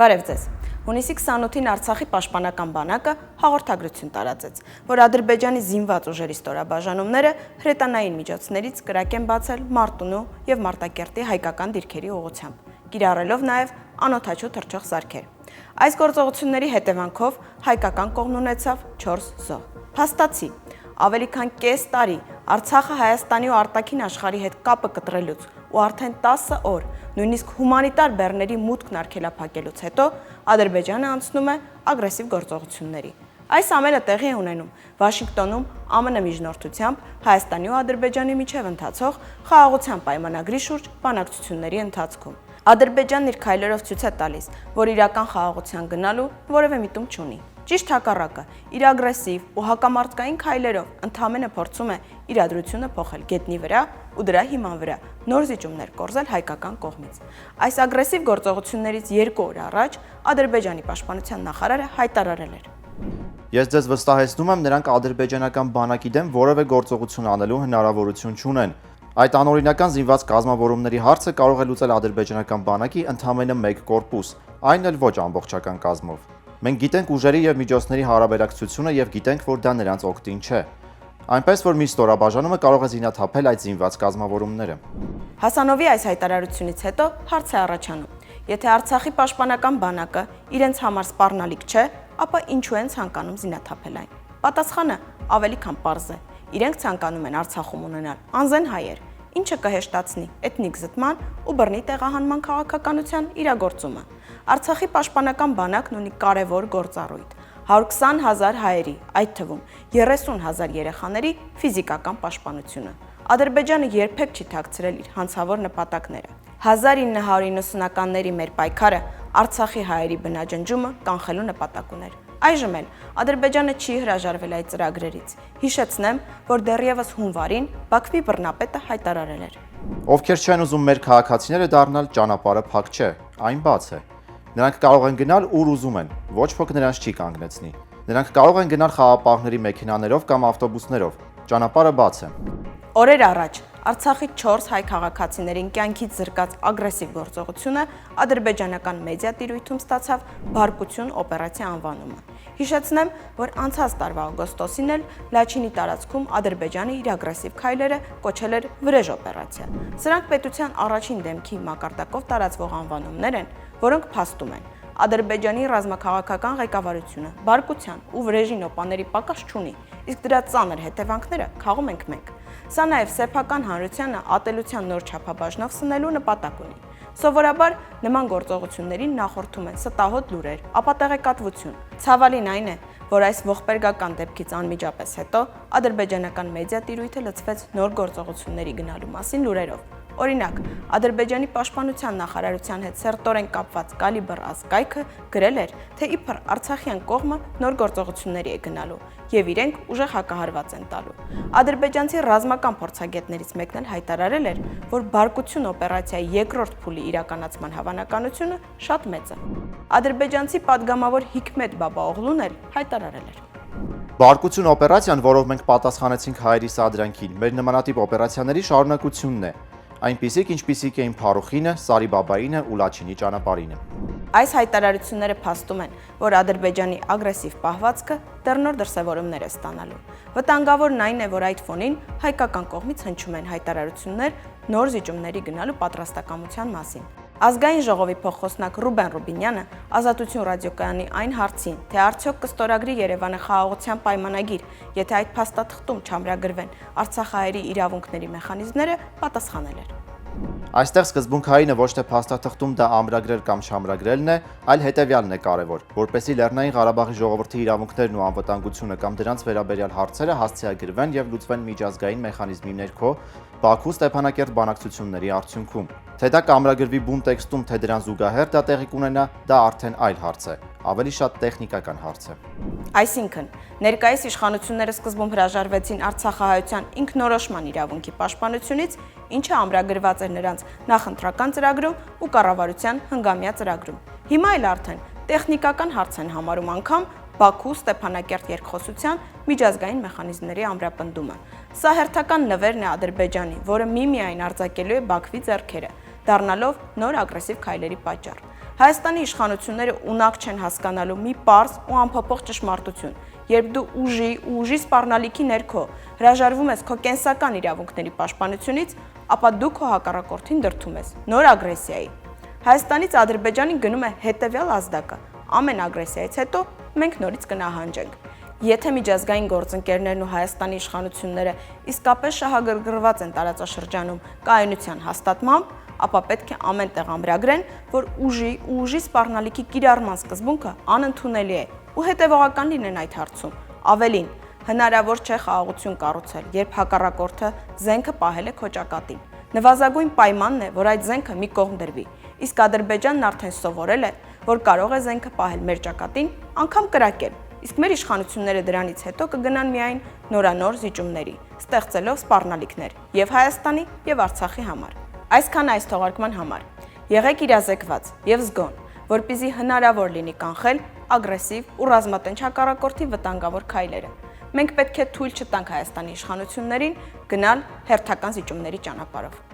Բարև ձեզ։ Հունիսի 28-ին Արցախի պաշտպանական բանակը հաղորդագրություն տարածեց, որ Ադրբեջանի զինված ուժերի ստորաբաժանումները հրետանային միջոցներից կրակ են բացել Մարտունու եւ Մարտակերտի հայկական դիրքերի ուղղությամբ, կիրառելով նաեւ անօդաչու թռչող սարքեր։ Այս գործողությունների հետևանքով հայկական կողմն ունեցավ 4 զոհ։ Փաստացի, ավելի քան կես տարի Արցախը Հայաստանի ու արտաքին աշխարհի հետ կապը կտրելուց ու արդեն 10 օր նույնիսկ հումանիտար բեռների մուտքն արգելափակելուց հետո Ադրբեջանը անցնում է ագրեսիվ գործողությունների։ Այս ամենը տեղի է ունենում Վաշինգտոնում ԱՄՆ միջնորդությամբ Հայաստանի ու Ադրբեջանի միջև ընթացող խաղաղության պայմանագրի շուրջ բանակցությունների ընթացքում։ Ադրբեջանն իր քայլերով ցույց է տալիս, որ իրական խաղաղության գնալու որևէ միտում չունի։ Ճիշտ հակառակը, իր ագրեսիվ ու հակամարտկային քայլերով ընդհանրապես փորձում է իրադրությունը փոխել գետնի վրա ու դրա հիման վրա նոր զիջումներ կորզել հայկական կողմից։ Այս ագրեսիվ գործողություններից 2 օր առաջ Ադրբեջանի պաշտպանության նախարարը հայտարարել էր. Ես ձեզ վստահեցնում եմ, նրանք ադրբեջանական բանակի դեմ որևէ գործողություն անելու հնարավորություն չունեն։ Այդ անօրինական զինված կազմավորումների հարցը կարող է լուծել ադրբեջանական բանակի ընդամենը մեկ կորպուս, այն էլ ոչ ամբողջական կազմով։ Մենք գիտենք ուժերի եւ միջոցների հարաբերակցությունը եւ գիտենք, որ դա նրանց օգտին չէ։ Այնպես որ մի ստորաբաժանումը կարող է զինաթափել այդ զինված կազմավորումները։ Հասանովի այս հայտարարությունից հետո հարց է առաջանում. Եթե Արցախի պաշտպանական բանակը իրենց համար սպառնալիք չէ, ապա ինչու են ցանկանում զինաթափել այն։ Պատասխանը ավելի քան պարզ է։ Իրենք ցանկանում են Արցախում ունենալ անզեն հայեր, ինչը կհեշտացնի էթնիկ զտման ու բռնի տեղահանման քաղաքականության իրագործումը։ Արցախի պաշտպանական բանակն ունի կարևոր գործառույթ՝ 120,000 հայերի, այդ թվում 30,000 երեխաների ֆիզիկական պաշտպանությունը։ Ադրբեջանը երբեք չի թաքցրել իր հանցավոր նպատակները։ 1990-ականների մեր պայքարը Արցախի հայերի բնաջնջումը կանխելու նպատակ ուներ։ Այժմ էլ Ադրբեջանը չի հրաժարվել այդ ծրագրերից։ Հիշեցնեմ, որ դեռևս հունվարին Բաքվի բռնապետը հայտարարել էր. Ովքեր չեն ուզում մեր քաղաքացիները դառնալ, ճանապարհը փակ չէ, այն բաց է։ Նրանք կարող են գնալ ուր ուզում են, ոչ ոք նրանց չի կանգնեցնի։ Նրանք կարող են գնալ խաղապահների մեքենաներով կամ ավտոբուսներով, ճանապարհը բաց է։ Օրեր առաջ Արցախի 4 հայ քաղաքացիներին կյանքից զրկած ագրեսիվ գործողությունը ադրբեջանական մեդիա տիրույթում ստացավ «Բարկություն» օպերացիա անվանումը։ Հիշեցնեմ, որ անցած տարվա օգոստոսին էլ Լաչինի տարածքում Ադրբեջանի իր ագրեսիվ քայլերը կոչել էր «Վրեժ օպերացիա»։ Սրանք պետության առաջին դեմքի մակարդակով տարածվող անվանումներ են, որոնք փաստում են Ադրբեջանի ռազմաքաղաքական ղեկավարությունը բարկության ու վրեժի նոպաների պակաս չունի, իսկ դրա ծանր հետևանքները քաղում ենք մենք։ Սա նաև սեփական հանրությանը ատելության նոր չափաբաժնով սնելու նպատակ ունի։ Սովորաբար նման գործողություններին նախորդում են ստահոդ լուրեր, ապա տեղեկատվություն։ Ցավալին այն է, որ այս ողբերգական դեպքից անմիջապես հետո ադրբեջանական մեդիա տիրույթը լցվեց նոր գործողությունների գնալու մասին լուրերով։ Օրինակ, Ադրբեջանի պաշտպանության նախարարության հետ սերտորեն կապված Կալիբր ազգայքը գրել էր, թե իբր Արցախյան կողմը նոր գործողությունների է գնալու եւ իրենք ուժեղ հակահարված են տալու։ Ադրբեջանցի ռազմական փորձագետներից մեկն էլ հայտարարել էր, որ բարկություն օպերացիայի երկրորդ փուլի իրականացման հավանականությունը շատ մեծ է։ Ադրբեջանցի падգամավոր Հիկմետ Բաբաօղլուն էլ հայտարարել էր. Բարկություն օպերացիան, որով մենք պատասխանեցինք հայերի սադրանքին, մեր նմանատիպ օպերացիաների շարունակությունն է։ Այնպիսիք, ինչպիսիք էին Փարուխինը, Սարիբաբայինը ու Լաչինի ճանապարհինը։ Այս հայտարարությունները փաստում են, որ Ադրբեջանի ագրեսիվ պահվածքը դեռ նոր դրսևորումներ է ստանալու։ Վտանգավորն այն է, որ այդ ֆոնին հայկական կողմից հնչում են հայտարարություններ նոր զիջումների գնալու պատրաստակամության մասին։ Ազգային ժողովի փոխխոսնակ Ռուբեն Ռուբինյանը Ազատություն ռադիոկայանի այն հարցին, թե արդյոք կստորագրի Երևանը խաղաղության պայմանագիր, եթե այդ փաստաթղթում չամրագրվեն Արցախահայերի իրավունքների մեխանիզմները, պատասխանել էր. Այստեղ սկզբունքայինը ոչ թե փաստաթղթում դա ամրագրել կամ չամրագրելն է, այլ հետևյալն է կարևոր, որպեսզի Լեռնային Ղարաբաղի ժողովրդի իրավունքներն ու անվտանգությունը կամ դրանց վերաբերյալ հարցերը հասցեագրվեն եւ լուծվեն միջազգային մեխանիզմի ներքո Բաքու-Ստեփանակերտ բանակցությունների արդյունքում։ Թե դա կամրագրվի բուն տեքստում, թե դրան զուգահեռ դա տեղի կունենա, դա արդեն այլ հարց է, ավելի շատ տեխնիկական հարց է։ Այսինքն, ներկայիս իշխանությունները սկզբում հրաժարվեցին Արցախահայության ինքնորոշման իրավունքի պաշտպանությունից, ինչը ամրագրված էր նրանց նախընտրական ծրագրում ու կառավարության հնգամյա ծրագրում։ Հիմա էլ արդեն տեխնիկական հարց են համարում անգամ Բաքու-Ստեփանակերտ երկխոսության միջազգային մեխանիզմների ամրապնդումը։ Սա հերթական նվերն է Ադրբեջանի, որը միմիայն արձակելու է Բաքվի ձեռքերը, դառնալով նոր ագրեսիվ քայլերի պատճառ։ Հայաստանի իշխանությունները ունակ չեն հասկանալու մի պարզ ու անփոփոխ ճշմարտություն, երբ դու ուժի ու ուժի սպառնալիքի ներքո հրաժարվում ես քո կենսական իրավունքների պաշտպանությունից, ապա դու քո հակառակորդին դրդում ես նոր ագրեսիայի։ Հայաստանից Ադրբեջանին գնում է հետևյալ ազդակը. ամեն ագրեսիայից հետո մենք նորից կնահանջենք։ Եթե միջազգային գործընկերներն ու Հայաստանի իշխանությունները իսկապես շահագրգռված են տարածաշրջանում կայունության հաստատմամբ, ապա պետք է ամեն տեղ ամրագրեն, որ ուժի ու ուժի սպառնալիքի կիրառման սկզբունքը անընդունելի է ու հետևողական լինեն այդ հարցում։ Ավելին, հնարավոր չէ խաղաղություն կառուցել, երբ հակառակորդը զենքը պահել է քո ճակատին։ Նվազագույն պայմանն է, որ այդ զենքը մի կողմ դրվի, իսկ Ադրբեջանն արդեն սովորել է, որ կարող է զենքը պահել մեր ճակատին, անգամ կրակել, իսկ մեր իշխանությունները դրանից հետո կգնան միայն նորանոր զիջումների, ստեղծելով սպառնալիքներ եւ Հայաստանի եւ Արցախի համար։ Այսքան այս թողարկման համար։ Եղեք իրազեկված եւ զգոն, որպեսզի հնարավոր լինի կանխել ագրեսիվ ու ռազմատենչ հակառակորդի վտանգավոր քայլերը։ Մենք պետք է թույլ չտանք Հայաստանի իշխանություններին գնալ հերթական զիջումների ճանապարհով։